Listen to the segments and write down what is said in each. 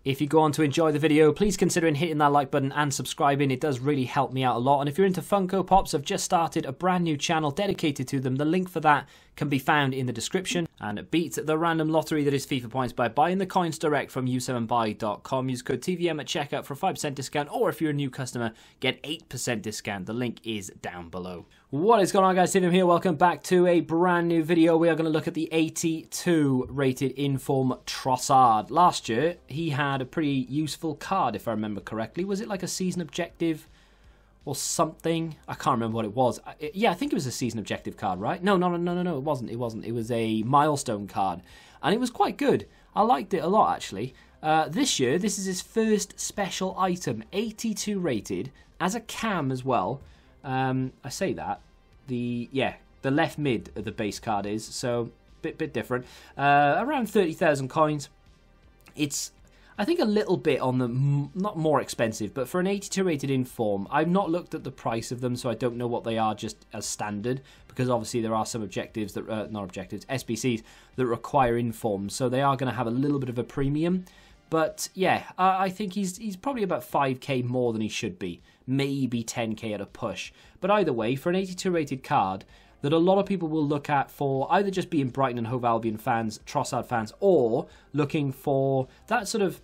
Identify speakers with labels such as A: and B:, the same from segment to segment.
A: If you go on to enjoy the video, please consider hitting that like button and subscribing. It does really help me out a lot. And if you're into Funko Pops, I've just started a brand new channel dedicated to them. The link for that can be found in the description. And beat the random lottery that is FIFA points by buying the coins direct from u7buy.com. Use code TVM at checkout for a 5% discount, or if you're a new customer, get 8% discount. The link is down below. What is going on, guys? TVM here. Welcome back to a brand new video. We are going to look at the 82 rated inform Trossard. Last year, he had a pretty useful card, if I remember correctly. Was it like a season objective or something? I can't remember what it was. Yeah, I think it was a season objective card, right? No, it wasn't. It wasn't. It was a milestone card, and it was quite good. I liked it a lot, actually. This year, this is his first special item, 82 rated, as a cam as well. I say that. The left mid of the base card is, so bit different. Around 30,000 coins. It's, I think, a little bit on the, not more expensive, but for an 82 rated inform, I've not looked at the price of them, so I don't know what they are just as standard, because obviously there are some objectives that, not objectives, SBCs that require informs, so they are going to have a little bit of a premium. But yeah, I think he's probably about 5k more than he should be, maybe 10k at a push. But either way, for an 82 rated card that a lot of people will look at for either just being Brighton and Hove Albion fans, Trossard fans, or looking for that sort of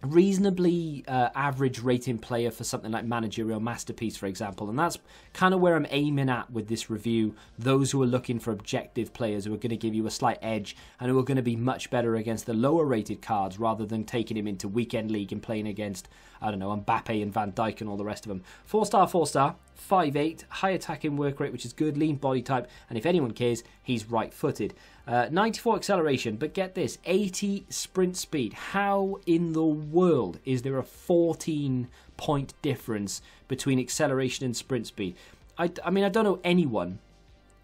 A: reasonably average rating player for something like Managerial Masterpiece, for example. And that's kind of where I'm aiming at with this review. Those who are looking for objective players who are going to give you a slight edge and who are going to be much better against the lower rated cards, rather than taking him into weekend league and playing against, I don't know, Mbappe and Van Dijk and all the rest of them. 4-star, 4-star, 5'8", high attacking work rate, which is good, lean body type, and if anyone cares, he's right-footed. 94 acceleration, but get this, 80 sprint speed. How in the world is there a 14-point difference between acceleration and sprint speed? I mean, I don't know anyone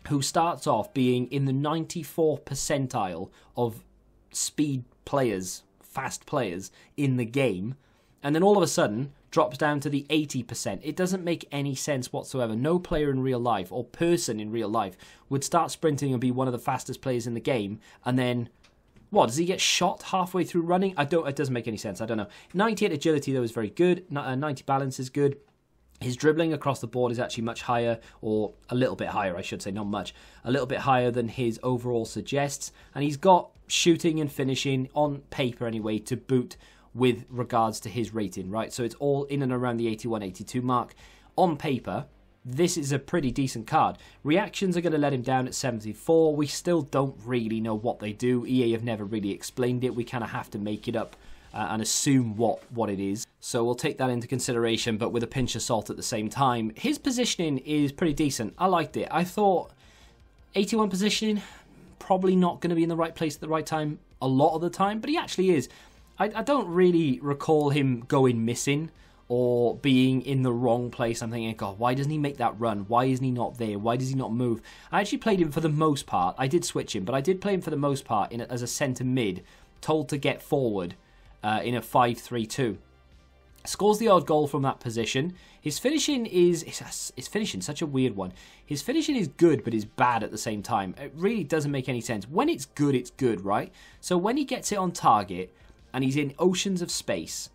A: who starts off being in the 94th percentile of speed players, fast players in the game, and then all of a sudden drops down to the 80%. It doesn't make any sense whatsoever. No player in real life or person in real life would start sprinting and be one of the fastest players in the game, and then, what, does he get shot halfway through running? It doesn't make any sense. I don't know. 98 agility, though, is very good. 90 balance is good. His dribbling across the board is actually much higher, or a little bit higher, I should say, not much. A little bit higher than his overall suggests. And he's got shooting and finishing, on paper anyway, to boot with regards to his rating, right? So it's all in and around the 81, 82 mark. On paper, this is a pretty decent card. Reactions are going to let him down at 74. We still don't really know what they do. EA have never really explained it. We kind of have to make it up and assume what it is. So we'll take that into consideration, but with a pinch of salt at the same time. His positioning is pretty decent. I liked it. I thought 81 positioning, probably not going to be in the right place at the right time a lot of the time, but he actually is. I don't really recall him going missing or being in the wrong place. I'm thinking, God, why doesn't he make that run? Why isn't he not there? Why does he not move? I actually played him for the most part. I did switch him, but I did play him for the most part as a centre mid, told to get forward in a 5-3-2. Scores the odd goal from that position. His finishing is such a weird one. His finishing is good, but is bad at the same time. It really doesn't make any sense. When it's good, right? So when he gets it on target and he's in oceans of space,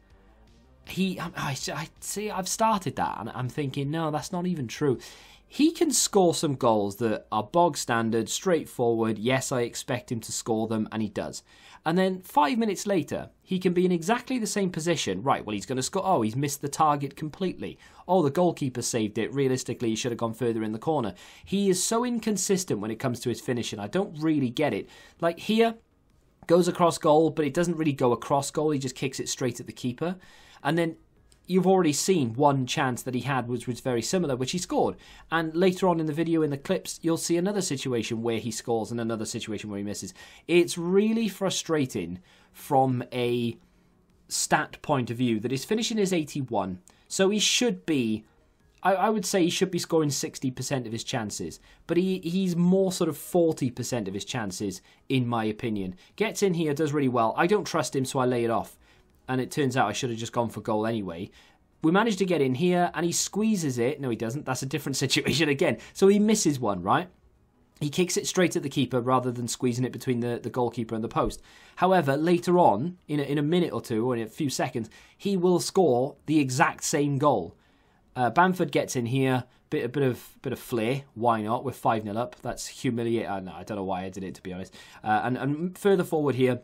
A: I see, I've started that, and I'm thinking, no, that's not even true. He can score some goals that are bog standard, straightforward. Yes, I expect him to score them, and he does. And then 5 minutes later, he can be in exactly the same position. Right, well, he's going to score. Oh, he's missed the target completely. Oh, the goalkeeper saved it. Realistically, he should have gone further in the corner. He is so inconsistent when it comes to his finishing. I don't really get it. Like here, goes across goal, but it doesn't really go across goal. He just kicks it straight at the keeper. And then you've already seen one chance that he had, which was very similar, which he scored. And later on in the video, in the clips, you'll see another situation where he scores and another situation where he misses. It's really frustrating from a stat point of view that his finishing is 81. So he should be, I would say he should be scoring 60% of his chances. But he's more sort of 40% of his chances, in my opinion. Gets in here, does really well. I don't trust him, so I lay it off. And it turns out I should have just gone for goal anyway. We managed to get in here, and he squeezes it. No, he doesn't. That's a different situation again. So he misses one, right? he kicks it straight at the keeper rather than squeezing it between the goalkeeper and the post. However, later on, in a minute or two, or in a few seconds, he will score the exact same goal. Bamford gets in here, bit of flair. Why not? We're 5-0 up. That's humiliating. I don't know why I did it, to be honest. And further forward here,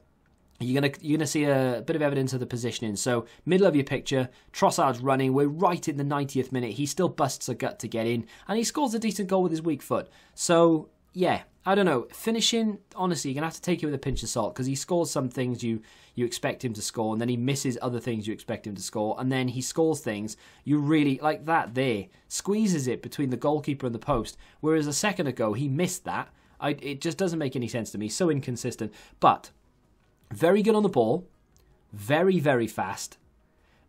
A: you're gonna see a bit of evidence of the positioning. So middle of your picture, Trossard's running. We're right in the 90th minute. He still busts a gut to get in, and he scores a decent goal with his weak foot. So yeah, I don't know. Finishing, honestly, you're going to have to take it with a pinch of salt, because he scores some things you expect him to score, and then he misses other things you expect him to score, and then he scores things you really, like that there, squeezes it between the goalkeeper and the post, whereas a second ago he missed that. It just doesn't make any sense to me. So inconsistent. But very good on the ball, very, very fast.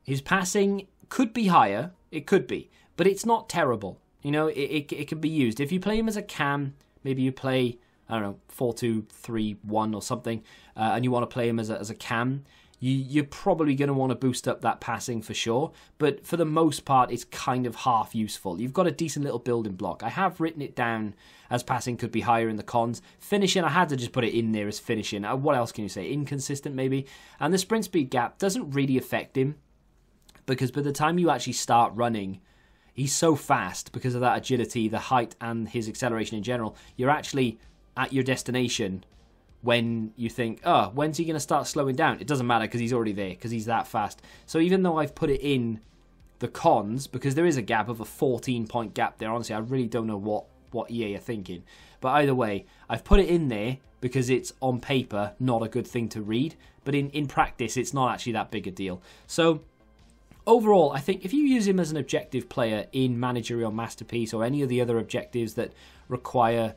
A: His passing could be higher, it could be, but it's not terrible. You know, it can be used. If you play him as a cam, maybe you play, I don't know, 4-2-3-1 or something, and you want to play him as a cam, you're probably going to want to boost up that passing for sure. But for the most part, it's kind of half useful. You've got a decent little building block. I have written it down as passing could be higher in the cons. Finishing, I had to just put it in there as finishing. What else can you say? Inconsistent, maybe. And the sprint speed gap doesn't really affect him, because by the time you actually start running, he's so fast because of that agility, the height, and his acceleration in general. You're actually at your destination when you think, oh, when's he going to start slowing down? It doesn't matter, because he's already there, because he's that fast. So even though I've put it in the cons, because there is a gap of a 14-point gap there, honestly, I really don't know what EA are thinking. But either way, I've put it in there because it's on paper not a good thing to read. But in practice, it's not actually that big a deal. So overall, I think if you use him as an objective player in Managerial Masterpiece or any of the other objectives that require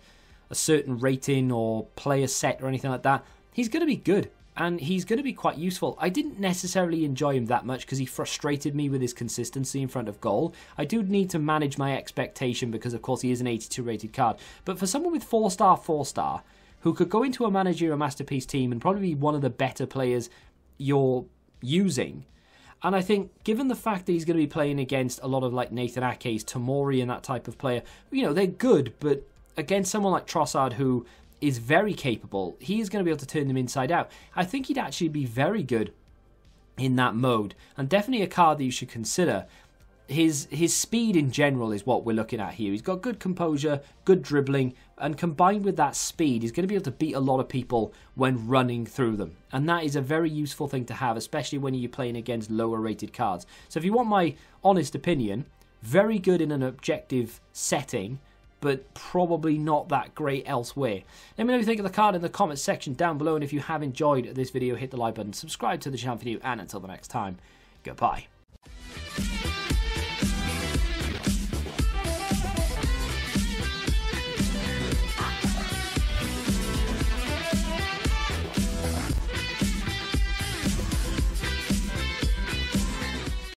A: a certain rating or player set or anything like that, he's going to be good, and he's going to be quite useful. I didn't necessarily enjoy him that much because he frustrated me with his consistency in front of goal. I do need to manage my expectation because, of course, he is an 82 rated card. But for someone with 4-star, who could go into a Managerial Masterpiece team and probably be one of the better players you're using, and I think, given the fact that he's going to be playing against a lot of like Nathan Ake's, Tomori and that type of player, you know, they're good, but against someone like Trossard, who is very capable, he is going to be able to turn them inside out. I think he'd actually be very good in that mode, and definitely a card that you should consider. His speed in general is what we're looking at here. He's got good composure, good dribbling, and combined with that speed, he's going to be able to beat a lot of people when running through them. And that is a very useful thing to have, especially when you're playing against lower rated cards. So if you want my honest opinion, very good in an objective setting, but probably not that great elsewhere. Let me know what you think of the card in the comments section down below, and if you have enjoyed this video, hit the like button, subscribe to the channel for new, and until the next time, goodbye.